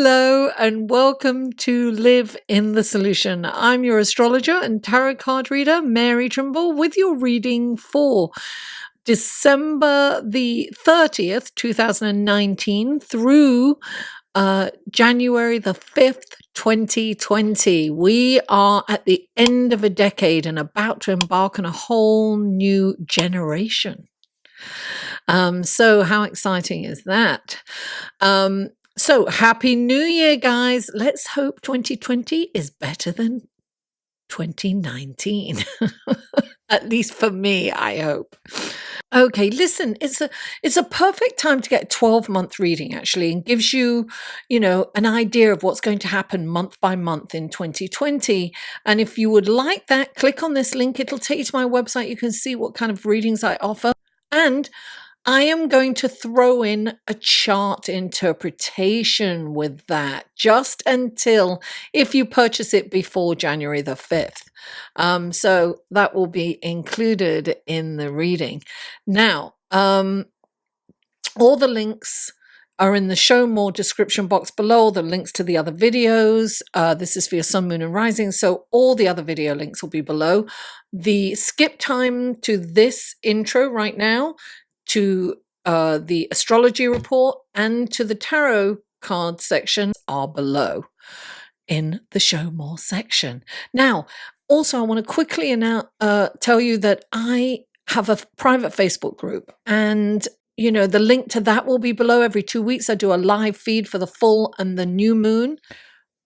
Hello and welcome to Live in the Solution. I'm your astrologer and tarot card reader, Mary Trimble, with your reading for December the 30th, 2019 through January the 5th, 2020. We are at the end of a decade and about to embark on a whole new generation. So how exciting is that? So happy New Year, guys. Let's hope 2020 is better than 2019. At least for me, I hope. Okay, listen, it's a perfect time to get a 12-month reading, actually, and gives you, an idea of what's going to happen month by month in 2020. And if you would like that, click on this link. It'll take you to my website. You can see what kind of readings I offer. And I am going to throw in a chart interpretation with that just until if you purchase it before January the 5th. So that will be included in the reading. Now, all the links are in the show more description box below, the links to the other videos. This is for your sun, moon, and rising. So all the other video links will be below. The skip time to this intro right now, to the astrology report and to the tarot card section are below in the show more section. Now, also, I want to quickly tell you that I have a private Facebook group, and the link to that will be below. Every 2 weeks, I do a live feed for the full and the new moon,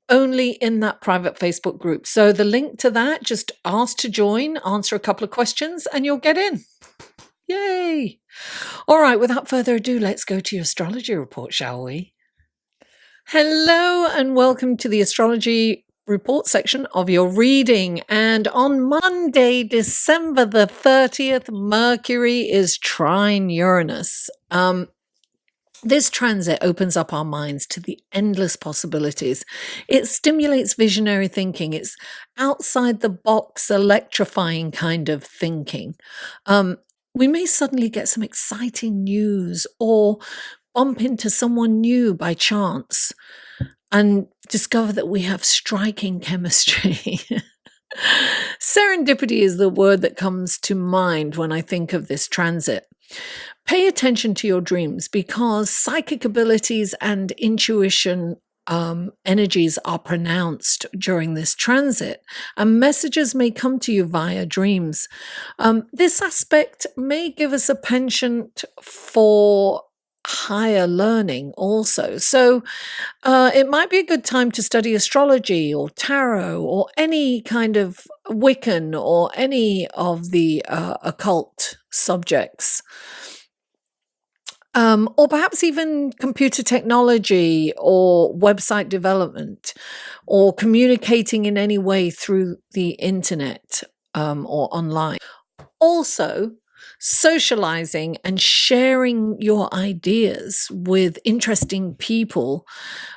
only in that private Facebook group. So the link to that, just ask to join, answer a couple of questions, and you'll get in. Yay! All right, without further ado, let's go to your astrology report, shall we? Hello and welcome to the astrology report section of your reading. And on Monday, December the 30th, Mercury is trine Uranus. This transit opens up our minds to the endless possibilities. It stimulates visionary thinking. It's outside the box, electrifying kind of thinking. We may suddenly get some exciting news or bump into someone new by chance and discover that we have striking chemistry. Serendipity is the word that comes to mind when I think of this transit. Pay attention to your dreams because psychic abilities and intuition energies are pronounced during this transit, and messages may come to you via dreams. This aspect may give us a penchant for higher learning also. So it might be a good time to study astrology or tarot or any kind of Wiccan or any of the occult subjects. Or perhaps even computer technology or website development or communicating in any way through the internet or online. Also, socializing and sharing your ideas with interesting people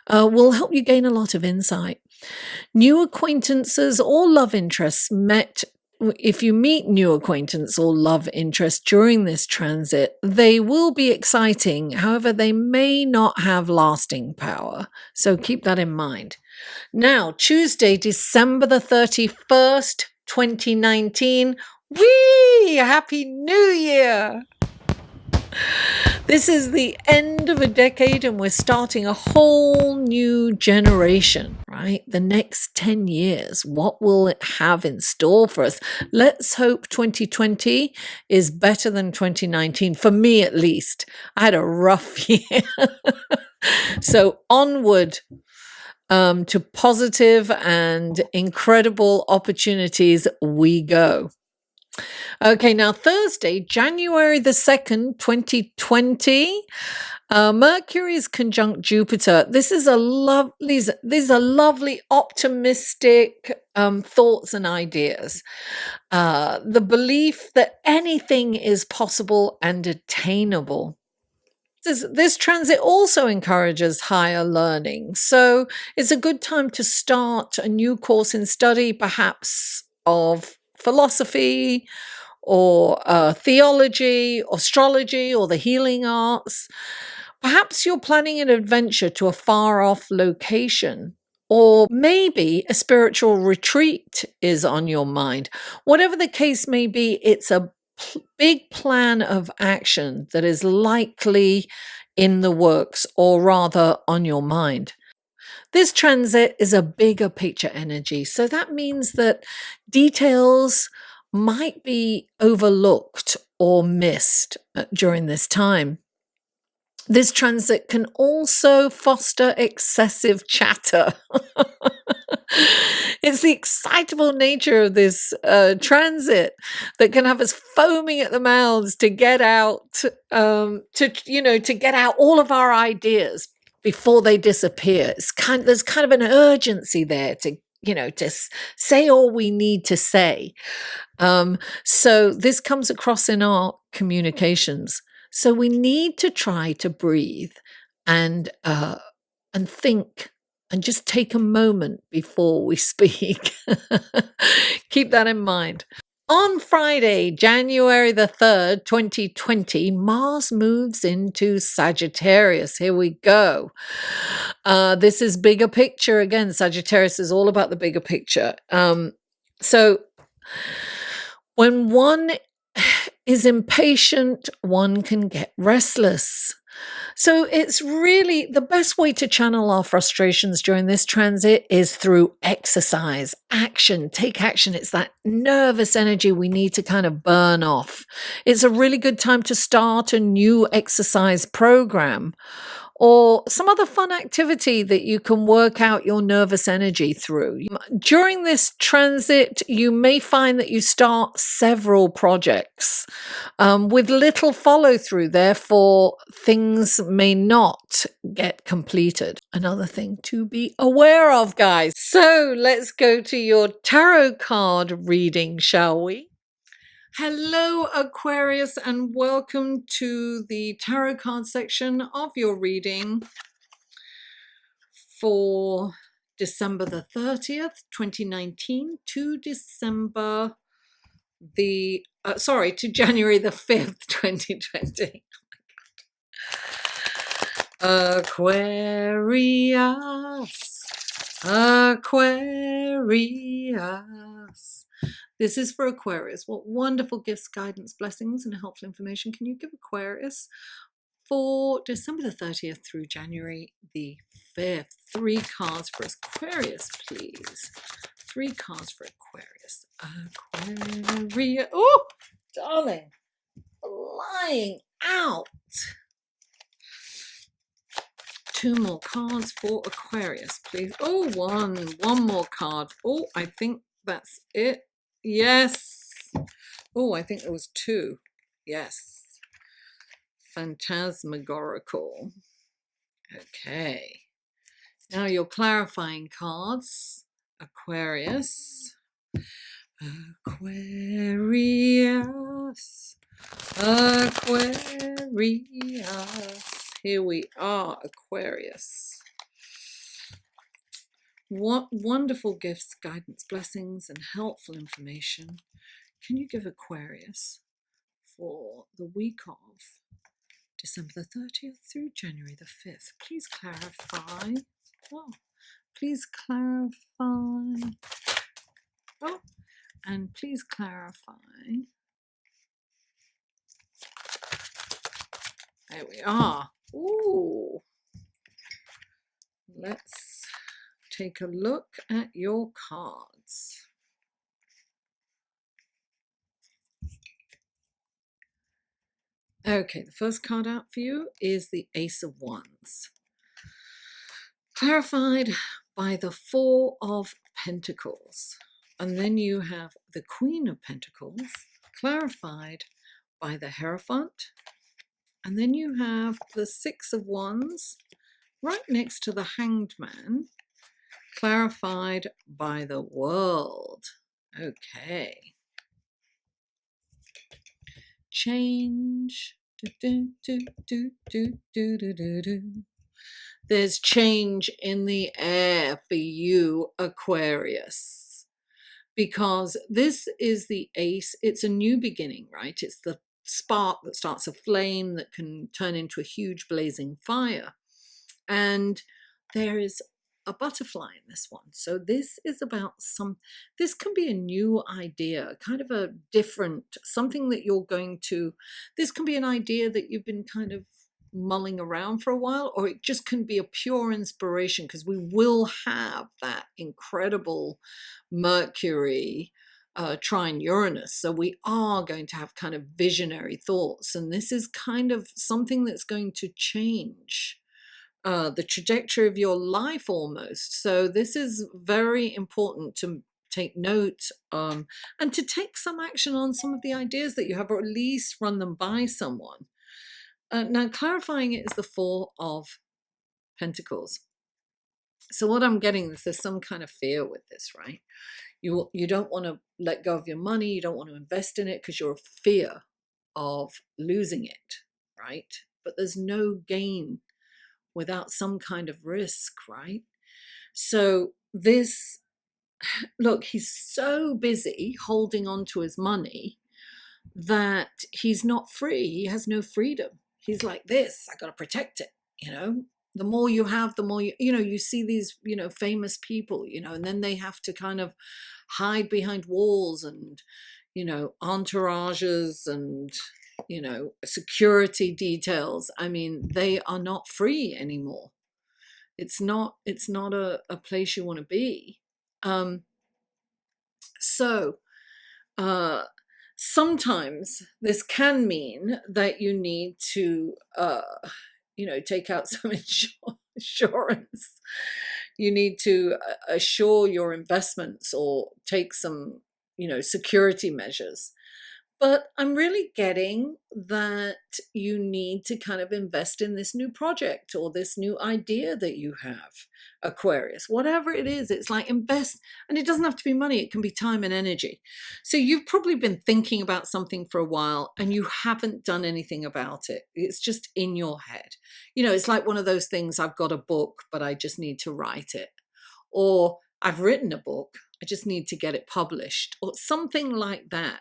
will help you gain a lot of insight. New acquaintances or love interests met. If you meet new acquaintance or love interest during this transit, they will be exciting. However, they may not have lasting power. So keep that in mind. Now, Tuesday, December the 31st, 2019. Whee! Happy New Year! This is the end of a decade and we're starting a whole new generation, right? The next 10 years, what will it have in store for us? Let's hope 2020 is better than 2019, for me at least. I had a rough year. So onward to positive and incredible opportunities we go. Okay, now Thursday, January the 2nd, 2020, Mercury is conjunct Jupiter. These are lovely, optimistic thoughts and ideas. The belief that anything is possible and attainable. This transit also encourages higher learning. So it's a good time to start a new course in study, perhaps of philosophy or theology, astrology, or the healing arts. Perhaps you're planning an adventure to a far off location, or maybe a spiritual retreat is on your mind. Whatever the case may be, it's a big plan of action that is likely in the works, or rather on your mind. This transit is a bigger picture energy. So that means that details might be overlooked or missed during this time. This transit can also foster excessive chatter. It's the excitable nature of this transit that can have us foaming at the mouths to get out, to get out all of our ideas before they disappear. There's kind of an urgency there to say all we need to say. So this comes across in our communications. So we need to try to breathe and think and just take a moment before we speak. Keep that in mind. On Friday, January the 3rd, 2020, Mars moves into Sagittarius. Here we go. This is bigger picture. Again, Sagittarius is all about the bigger picture. So when one is impatient, one can get restless. So it's really the best way to channel our frustrations during this transit is through exercise, action, take action. It's that nervous energy we need to kind of burn off. It's a really good time to start a new exercise program or some other fun activity that you can work out your nervous energy through. During this transit, you may find that you start several projects with little follow through. Therefore, things may not get completed. Another thing to be aware of, guys. So let's go to your tarot card reading, shall we? Hello, Aquarius, and welcome to the tarot card section of your reading for December the 30th, 2019 to January the 5th, 2020. Aquarius. This is for Aquarius. What wonderful gifts, guidance, blessings, and helpful information can you give Aquarius for December the 30th through January the 5th? 3 cards for Aquarius, please. 3 cards for Aquarius. Aquarius. Oh, darling. Flying out. 2 more cards for Aquarius, please. Oh, one more card. Oh, I think that's it. Yes. Oh, I think there was 2. Yes. Phantasmagorical. Okay. Now your clarifying cards. Aquarius. Aquarius. Aquarius. Here we are, Aquarius. What wonderful gifts, guidance, blessings, and helpful information can you give Aquarius for the week of December the 30th through January the 5th? Please clarify. Oh, please clarify. Oh, and please clarify. There we are. Ooh. Let's take a look at your cards. Okay, the first card out for you is the Ace of Wands, clarified by the 4 of Pentacles. And then you have the Queen of Pentacles, clarified by the Hierophant. And then you have the 6 of Wands, right next to the Hanged Man, clarified by the World. Okay. Change. There's change in the air for you, Aquarius, because this is the Ace. It's a new beginning, right? It's the spark that starts a flame that can turn into a huge blazing fire. And there is a butterfly in this one. So this is about this can be a new idea, kind of a different, something that you're going to, this can be an idea that you've been kind of mulling around for a while, or it just can be a pure inspiration, because we will have that incredible Mercury trine Uranus. So we are going to have kind of visionary thoughts. And this is kind of something that's going to change the trajectory of your life almost. So this is very important to take note and to take some action on some of the ideas that you have, or at least run them by someone. Now, clarifying it is the Four of Pentacles. So what I'm getting is there's some kind of fear with this, right? You don't want to let go of your money. You don't want to invest in it because you're a fear of losing it, right? But there's no gain without some kind of risk, right? So this, look, he's so busy holding on to his money that he's not free. He has no freedom. He's like this, I got to protect it, the more you have, the more you see these, famous people, and then they have to kind of hide behind walls and, entourages and, security details. I mean, they are not free anymore. It's not a place you want to be. So sometimes this can mean that you need to, take out some insurance. You need to assure your investments or take some, security measures. But I'm really getting that you need to kind of invest in this new project or this new idea that you have, Aquarius. Whatever it is, it's like invest. And it doesn't have to be money. It can be time and energy. So you've probably been thinking about something for a while and you haven't done anything about it. It's just in your head. It's like one of those things, I've got a book, but I just need to write it. Or I've written a book, I just need to get it published, or something like that.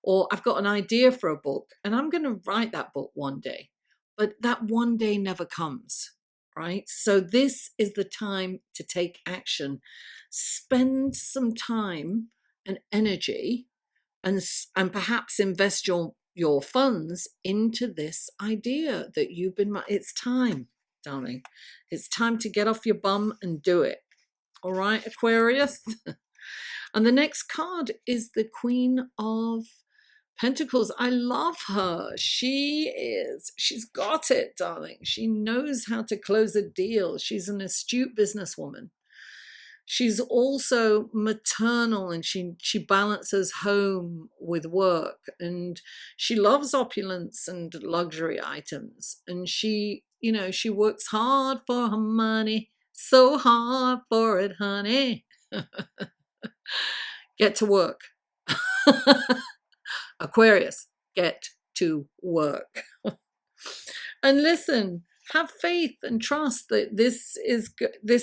Or I've got an idea for a book and I'm going to write that book one day, but that one day never comes, right? So this is the time to take action. Spend some time and energy and perhaps invest your funds into this idea that you've been, it's time, darling. It's time to get off your bum and do it. All right, Aquarius? And the next card is the Queen of Pentacles. I love her. She's got it, darling. She knows how to close a deal. She's an astute businesswoman. She's also maternal, and she balances home with work, and she loves opulence and luxury items. And she works hard for her money, so hard for it, honey. Get to work. Aquarius, get to work. And listen, have faith and trust that this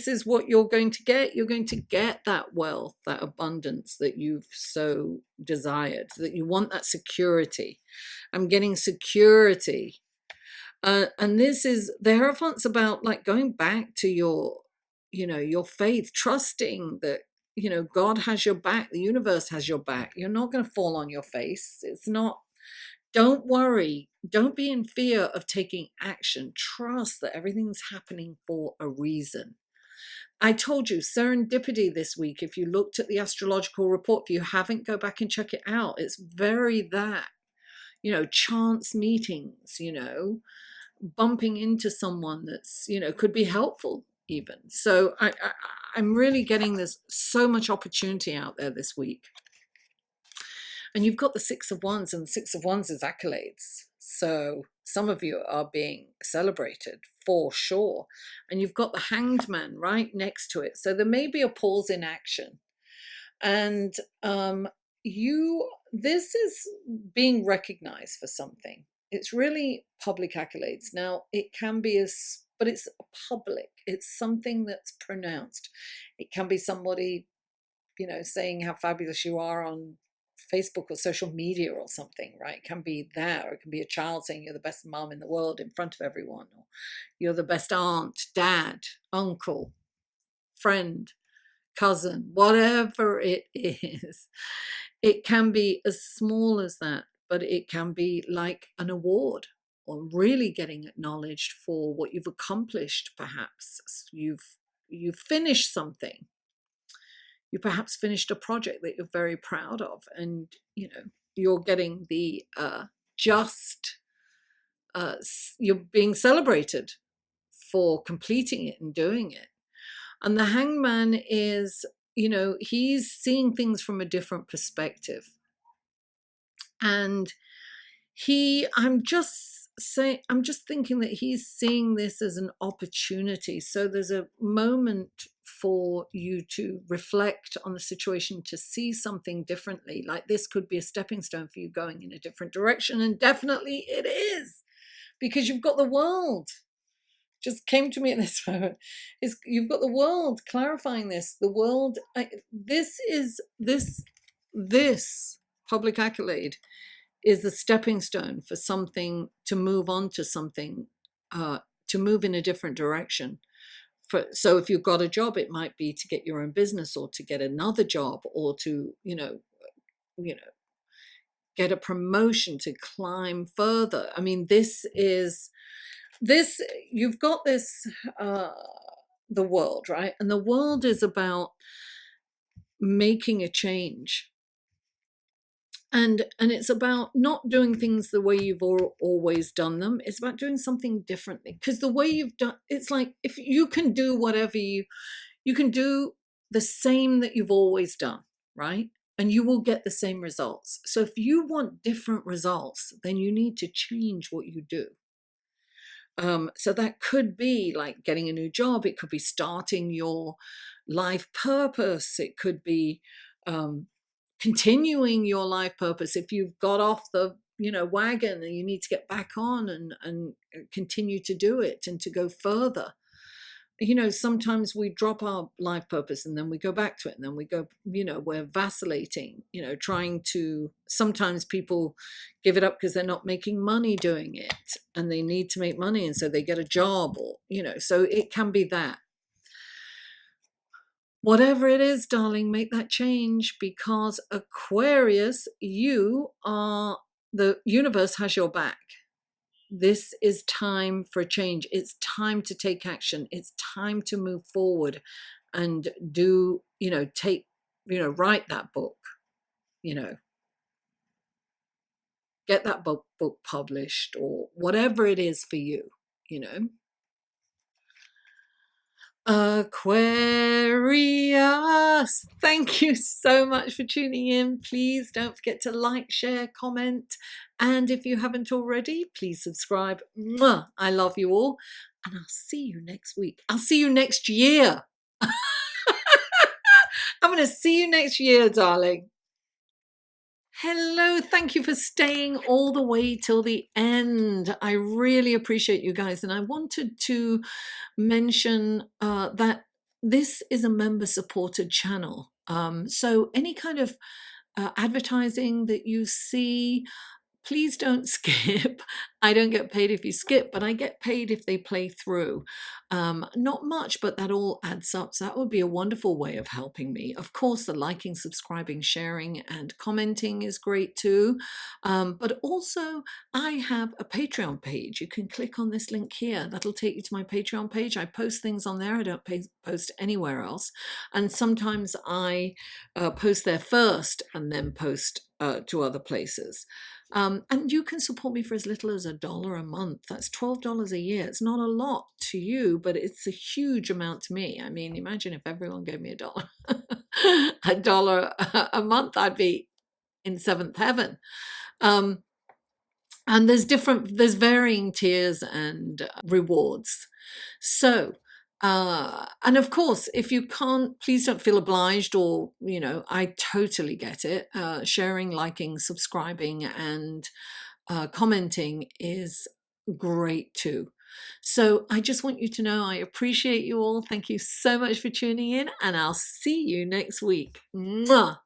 is what you're going to get. You're going to get that wealth, that abundance that you've so desired, that you want that security. I'm getting security. And this is, the Hierophant's about like going back to your faith, trusting that God has your back, the universe has your back. You're not going to fall on your face. It's not, don't worry. Don't be in fear of taking action. Trust that everything's happening for a reason. I told you, serendipity this week, if you looked at the astrological report, if you haven't, go back and check it out. It's very that, chance meetings, bumping into someone that's, could be helpful even. So I'm really getting there's so much opportunity out there this week. And you've got the Six of Wands, and the Six of Wands is accolades. So some of you are being celebrated for sure. And you've got the Hanged Man right next to it. So there may be a pause in action. And this is being recognized for something. It's really public accolades. Now, it can be but it's public. It's something that's pronounced. It can be somebody, saying how fabulous you are on Facebook or social media or something, right? It can be there, or it can be a child saying you're the best mom in the world in front of everyone, or you're the best aunt, dad, uncle, friend, cousin, whatever it is. It can be as small as that, but it can be like an award, or really getting acknowledged for what you've accomplished. Perhaps you've finished something. You perhaps finished a project that you're very proud of, and you're getting the just you're being celebrated for completing it and doing it. And the hangman is, he's seeing things from a different perspective. And I'm just thinking that he's seeing this as an opportunity. So there's a moment for you to reflect on the situation, to see something differently. Like, this could be a stepping stone for you going in a different direction. And definitely it is, because you've got the world. Just came to me at this moment. You've got the world clarifying this. The world, this public accolade is the stepping stone for something, to move on to something, to move in a different direction. So if you've got a job, it might be to get your own business, or to get another job, or to get a promotion, to climb further. I mean, you've got this, the world, right? And the world is about making a change. And it's about not doing things the way you've always done them. It's about doing something differently. Because the way you've done, it's like, if you can do whatever you can do the same that you've always done, right? And you will get the same results. So if you want different results, then you need to change what you do. So that could be like getting a new job. It could be starting your life purpose. It could be continuing your life purpose. If you've got off the wagon and you need to get back on and continue to do it and to go further. Sometimes we drop our life purpose and then we go back to it, and then we go, we're vacillating, trying to, sometimes people give it up because they're not making money doing it, and they need to make money, and so they get a job, or, so it can be that. Whatever it is, darling, make that change, because Aquarius, the universe has your back. This is time for a change. It's time to take action. It's time to move forward and do, write that book, get that book published, or whatever it is for you, Aquarius, thank you so much for tuning in. Please don't forget to like, share, comment, and if you haven't already, please subscribe. Mwah! I love you all, and I'll see you next week. I'll see you next year. I'm going to see you next year, darling. Hello, thank you for staying all the way till the end. I really appreciate you guys. And I wanted to mention that this is a member-supported channel. So any kind of advertising that you see, please don't skip. I don't get paid if you skip, but I get paid if they play through. Not much, but that all adds up. So that would be a wonderful way of helping me. Of course, the liking, subscribing, sharing, and commenting is great too. But also, I have a Patreon page. You can click on this link here. That'll take you to my Patreon page. I post things on there. I don't post anywhere else. And sometimes I post there first and then post to other places. And you can support me for as little as $1 a month. That's $12 a year. It's not a lot to you, but it's a huge amount to me. I mean, imagine if everyone gave me $1, $1 a month, I'd be in seventh heaven. And there's varying tiers and rewards. So, and of course, if you can't, please don't feel obliged, or, I totally get it. Sharing, liking, subscribing, and commenting is great too. So I just want you to know I appreciate you all. Thank you so much for tuning in, and I'll see you next week. Mwah!